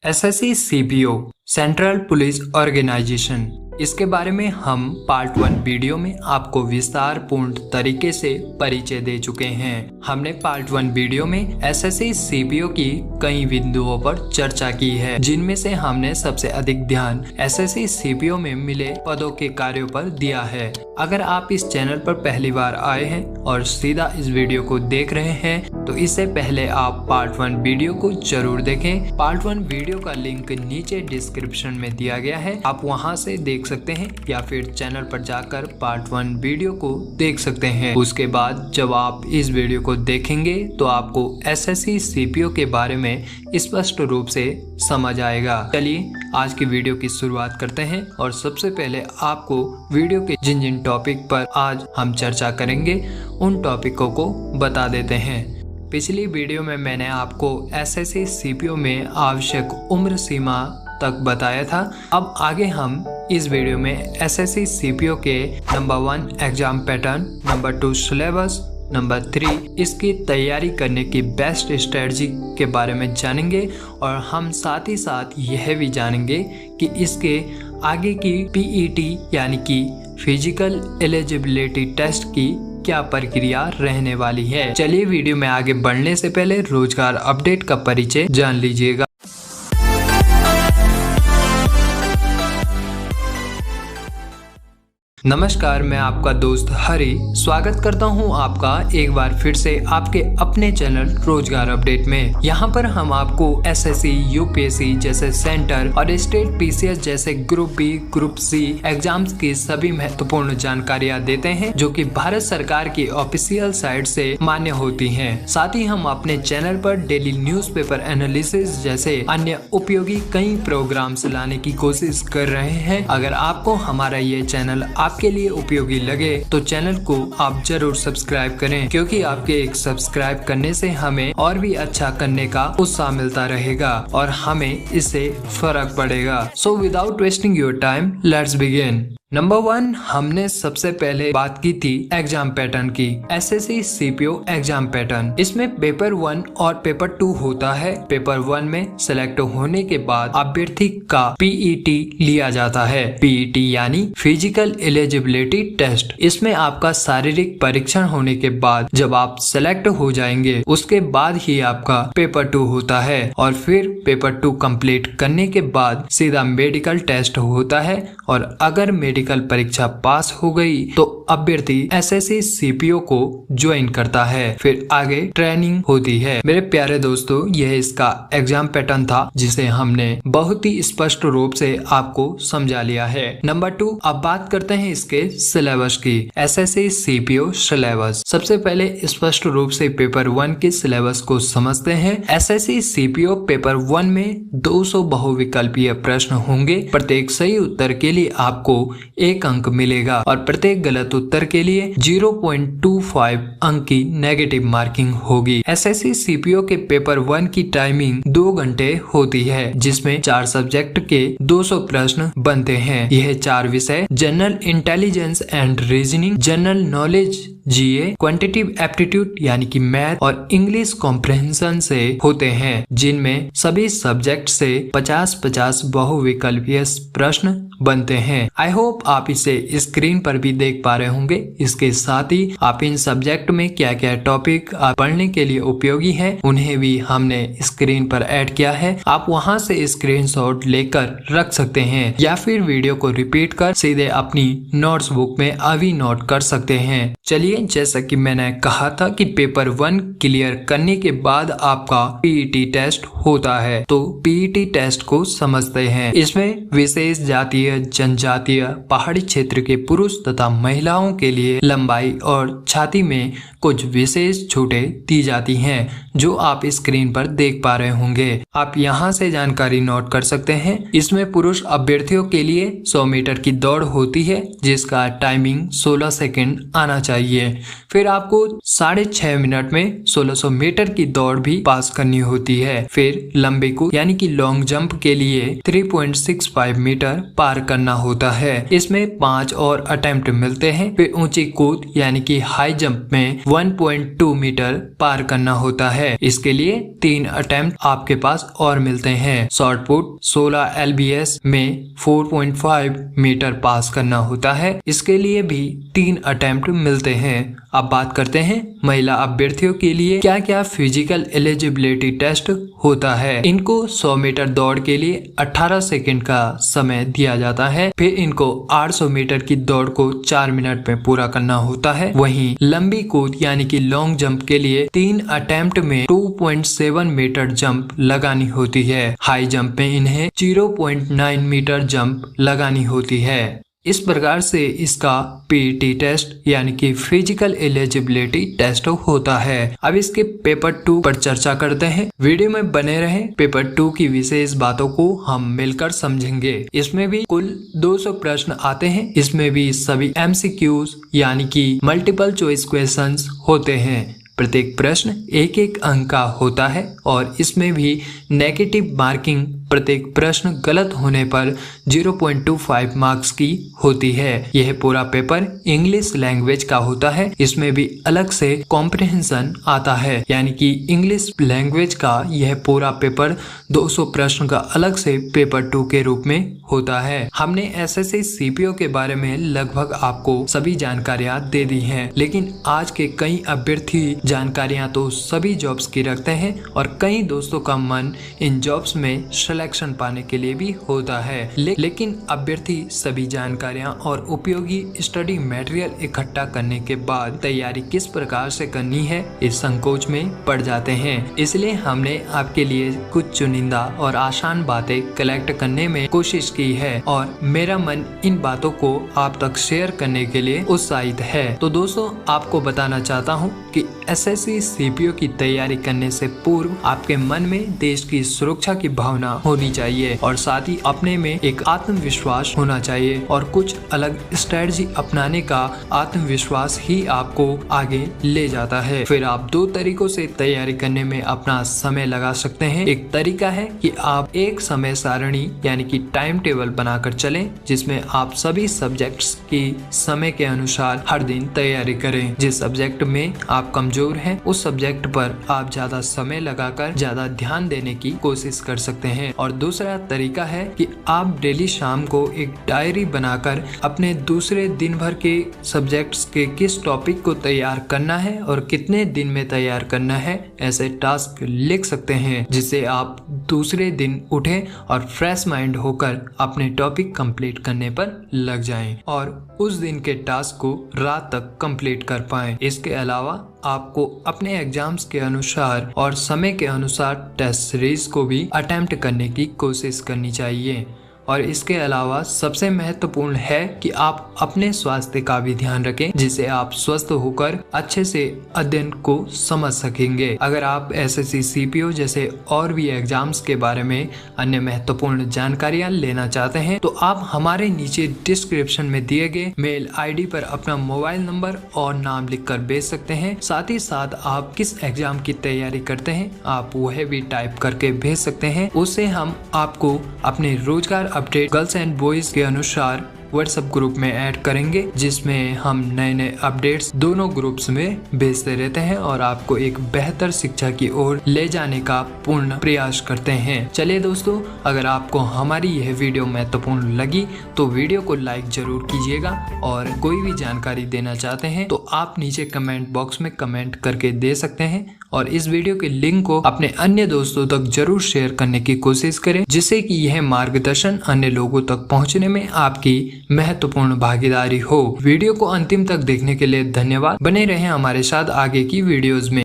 SSC CPO central police organisation, इसके बारे में हम पार्ट 1 वीडियो में आपको विस्तार पूर्ण तरीके से परिचय दे चुके हैं। हमने पार्ट 1 वीडियो में एसएससी सीपीओ की कई बिंदुओं पर चर्चा की है, जिनमें से हमने सबसे अधिक ध्यान एसएससी सीपीओ में मिले पदों के कार्यों पर दिया है। अगर आप इस चैनल पर पहली बार आए हैं और सीधा इस वीडियो को देख रहे हैं तो इससे पहले आप पार्ट 1 वीडियो को जरूर देखें। पार्ट 1 वीडियो का लिंक नीचे डिस्क्रिप्शन में दिया गया है, आप वहां से देख सकते हैं या फिर चैनल पर जाकर पार्ट 1 वीडियो को देख सकते हैं। उसके बाद जब आप इस वीडियो को देखेंगे तो आपको एसएससी सीपीओ के बारे में स्पष्ट रूप से समझ आएगा। चलिए आज की वीडियो की शुरुआत करते हैं और सबसे पहले आपको वीडियो के जिन टॉपिक पर आज हम चर्चा करेंगे उन टॉपिकों को बता देते हैं। पिछली वीडियो में मैंने आपको एसएससी सीपीओ में आवश्यक उम्र सीमा तक बताया था। अब आगे हम इस वीडियो में एसएससी सीपीओ के number 1 exam pattern, number 2 syllabus, number 3 इसकी तैयारी करने की बेस्ट स्ट्रेटजी के बारे में जानेंगे और हम साथ ही साथ यह भी जानेंगे कि इसके आगे की पीईटी यानी कि फिजिकल एलिजिबिलिटी टेस्ट की क्या प्रक्रिया रहने वाली है। चलिए वीडियो में आगे बढ़ने से पहले रोजगार अपडेट का परिचय जान लीजिएगा। नमस्कार, मैं आपका दोस्त हरी स्वागत करता हूं आपका एक बार फिर से आपके अपने चैनल रोजगार अपडेट में। यहां पर हम आपको एसएससी, यूपीएससी जैसे सेंटर और स्टेट पीसीएस जैसे group B, group C exams की सभी महत्वपूर्ण जानकारियां देते हैं जो कि भारत सरकार की ऑफिशियल साइट से मान्य होती हैं। साथ ही हम अपने चैनल पर डेली न्यूज़पेपर एनालिसिस जैसे अन्य उपयोगी कई प्रोग्राम्स लाने की कोशिश कर रहे हैं। अगर आपको हमारा ये चैनल आपके लिए उपयोगी लगे तो चैनल को आप जरूर सब्सक्राइब करें, क्योंकि आपके एक सब्सक्राइब करने से हमें और भी अच्छा करने का उत्साह मिलता रहेगा और हमें इससे फर्क पड़ेगा। So without wasting your time let's begin. Number 1, हमने सबसे पहले बात की थी एग्जाम पैटर्न की। एसएससी सीपीओ एग्जाम पैटर्न, इसमें पेपर 1 और पेपर 2 होता है। पेपर 1 में सिलेक्ट होने के बाद अभ्यर्थी का पीईटी लिया जाता है। पीईटी यानी फिजिकल एलिजिबिलिटी टेस्ट। इसमें आपका शारीरिक परीक्षण होने के बाद जब आप सिलेक्ट हो जाएंगे उसके बाद ही आपका पेपर 2 होता है और फिर पेपर 2 कंप्लीट करने के बाद सीधा मेडिकल टेस्ट होता है और अगर मेडिकल परीक्षा पास हो गई तो अभ्यर्थी एसएससी सीपीओ को ज्वाइन करता है। फिर आगे ट्रेनिंग होती है। मेरे प्यारे दोस्तों, यह इसका एग्जाम पैटर्न था जिसे हमने बहुत ही स्पष्ट रूप से आपको समझा लिया है। नंबर 2, अब बात करते हैं इसके सिलेबस की। एसएससी सीपीओ सिलेबस, सबसे पहले स्पष्ट रूप से पेपर 1 के सिलेबस को समझते हैं। एसएससी सीपीओ पेपर 1 में 200 बहुविकल्पीय प्रश्न होंगे। प्रत्येक सही उत्तर के लिए आपको 1 अंक मिलेगा और प्रत्येक गलत उत्तर के लिए 0.25 अंक की नेगेटिव मार्किंग होगी। एसएससी सीपीओ के पेपर 1 की टाइमिंग 2 घंटे होती है, जिसमें 4 सब्जेक्ट के 200 प्रश्न बनते हैं। यह 4 विषय general intelligence and reasoning, general knowledge GA, quantitative aptitude यानी कि मैथ और इंग्लिश कॉम्प्रिहेंशन से होते हैं, जिनमें सभी सब्जेक्ट से 50-50 बहुविकल्पीय प्रश्न बनते हैं। आई होप आप इसे स्क्रीन पर भी देख पा रहे होंगे। इसके साथ ही आप इन सब्जेक्ट में क्या क्या टॉपिक आप पढ़ने के लिए उपयोगी हैं उन्हें भी हमने स्क्रीन पर ऐड किया है। आप वहां से स्क्रीनशॉट लेकर रख सकते हैं या फिर वीडियो को रिपीट कर सीधे अपनी नोट्स बुक में अभी नोट कर सकते हैं। चलिए, जैसा कि मैंने कहा था कि पेपर 1 क्लियर करने के बाद आपका पीईटी टेस्ट होता है, तो पीईटी टेस्ट को समझते हैं। इसमें विशेष जातीय, जनजातीय, पहाड़ी क्षेत्र के पुरुष तथा महिलाओं के लिए लंबाई और छाती में कुछ विशेष छूटें दी जाती हैं, जो आप स्क्रीन पर देख पा रहे होंगे। आप यहां से जानकारी नोट कर सकते हैं। इसमें पुरुष अभ्यर्थियों के लिए 100 मीटर की दौड़ होती है, जिसका टाइमिंग 16 सेकंड आना चाहिए। चाहिए। फिर आपको 6.5 मिनट में 1600 मीटर की दौड़ भी पास करनी होती है। फिर लंबी कूद यानी कि लॉन्ग जंप के लिए 3.65 मीटर पार करना होता है। इसमें 5 और अटेम्प्ट मिलते हैं। फिर ऊंची कूद यानी कि हाई जंप में 1.2 मीटर पार करना होता है। इसके लिए 3 अटेम्प्ट आपके पास और मिलते हैं। शॉर्ट पुट 16 LBS में 4.5 मीटर पास करना होता है। इसके लिए भी 3 अटेम्प्ट मिलते हैं। अब बात करते हैं महिला अभ्यर्थियों के लिए क्या क्या फिजिकल एलिजिबिलिटी टेस्ट होता है। इनको 100 मीटर दौड़ के लिए 18 सेकंड का समय दिया जाता है। फिर इनको 800 मीटर की दौड़ को 4 मिनट में पूरा करना होता है। वहीं लंबी कूद यानी कि लॉन्ग जंप के लिए 3 अटेम्प्ट में 2.7 मीटर जंप लगानी होती है। हाई जंप में इन्हें 0.9 मीटर जंप लगानी होती है। इस प्रकार से इसका PET टेस्ट यानी कि फिजिकल एलिजिबिलिटी टेस्ट होता है। अब इसके पेपर 2 पर चर्चा करते हैं। वीडियो में बने रहें। पेपर 2 की विशेष बातों को हम मिलकर समझेंगे। इसमें भी कुल 200 प्रश्न आते हैं। इसमें भी सभी MCQs यानी कि मल्टीपल चॉइस क्वेश्चंस होते हैं। प्रत्येक प्रश्न 1-1 अंक का होता है और इसमें भी नेगेटिव मार्किंग प्रत्येक प्रश्न गलत होने पर 0.25 मार्क्स की होती है। यह पूरा पेपर इंग्लिश लैंग्वेज का होता है। इसमें भी अलग से कॉम्प्रिहेंशन आता है यानी कि इंग्लिश लैंग्वेज का यह पूरा पेपर 200 प्रश्न का अलग से पेपर 2 के रूप में होता है। हमने SSC CPO के बारे में लगभग आपको सभी जानकारियां दे दी हैं, लेकिन आज के कई अभ्यर्थी जानकारियां तो सभी जॉब्स की रखते हैं और कई दोस्तों का मन इन जॉब्स में सिलेक्शन पाने के लिए भी होता है। लेकिन अभ्यर्थी सभी जानकारियां और उपयोगी स्टडी मटेरियल इकट्ठा करने के बाद तैयारी किस प्रकार से करनी है इस संकोच में पड़ जाते हैं। इसलिए हमने आपके लिए कुछ चुनिंदा और आसान बातें कलेक्ट करने में कोशिश की है और मेरा मन इन बातों को आप तक शेयर करने के लिए उत्साहित है। तो दोस्तों, आपको बताना चाहता हूँ कि SSC CPO की तैयारी करने से पूर्व आपके मन में देश की सुरक्षा की भावना होनी चाहिए और साथ ही अपने में एक आत्मविश्वास होना चाहिए और कुछ अलग स्ट्रेटजी अपनाने का आत्मविश्वास ही आपको आगे ले जाता है। फिर आप 2 तरीकों से तैयारी करने में अपना समय लगा सकते हैं। एक तरीका है कि आप एक समय सारणी यानी कि टाइम टेबल बनाकर चलें, जिसमें आप सभी सब्जेक्ट्स की समय के अनुसार हर दिन तैयारी करें। जिस सब्जेक्ट में आप कमजोर हैं उस सब्जेक्ट पर आप ज्यादा समय लगाकर ज्यादा ध्यान देने की कोशिश कर सकते हैं। और दूसरा तरीका है कि आप डेली शाम को एक डायरी बनाकर अपने दूसरे दिन भर के सब्जेक्ट्स के किस टॉपिक को तैयार करना है और कितने दिन में तैयार करना है ऐसे टास्क लिख सकते हैं, जिससे आप दूसरे दिन उठें और फ्रेश माइंड होकर अपने टॉपिक कंप्लीट करने पर लग जाएं और उस दिन के टास्क को रात तक कंप्लीट कर पाएं। इसके अलावा आपको अपने एग्जाम्स के अनुसार और समय के अनुसार टेस्ट सीरीज को भी अटेम्प्ट करने की कोशिश करनी चाहिए। और इसके अलावा सबसे महत्वपूर्ण है कि आप अपने स्वास्थ्य का भी ध्यान रखें, जिससे आप स्वस्थ होकर अच्छे से अध्ययन को समझ सकेंगे। अगर आप SSC CPO जैसे और भी एग्जाम्स के बारे में अन्य महत्वपूर्ण जानकारियां लेना चाहते हैं तो आप हमारे नीचे डिस्क्रिप्शन में दिए गए मेल ID पर अपना मोबाइल नंबर और नाम लिखकर भेज सकते हैं। साथ ही साथ आप किस एग्जाम की तैयारी करते हैं आप वह भी टाइप करके भेज सकते हैं। उससे हम आपको अपने रोजगार अपडेट गर्ल्स एंड बॉयज के अनुसार व्हाट्सएप ग्रुप में ऐड करेंगे, जिसमें हम नए अपडेट्स दोनों ग्रुप्स में भेजते रहते हैं और आपको एक बेहतर शिक्षा की ओर ले जाने का पूर्ण प्रयास करते हैं। चलिए दोस्तों, अगर आपको हमारी यह वीडियो महत्वपूर्ण लगी तो वीडियो को लाइक जरूर कीजिएगा और कोई भी जानकारी देना चाहते हैं तो आप नीचे कमेंट बॉक्स में कमेंट करके दे सकते हैं और इस वीडियो के लिंक को अपने अन्य दोस्तों तक जरूर शेयर करने की कोशिश करें, जिससे कि यह मार्गदर्शन अन्य लोगों तक पहुंचने में आपकी महत्वपूर्ण भागीदारी हो। वीडियो को अंतिम तक देखने के लिए धन्यवाद। बने रहें हमारे साथ आगे की वीडियोस में।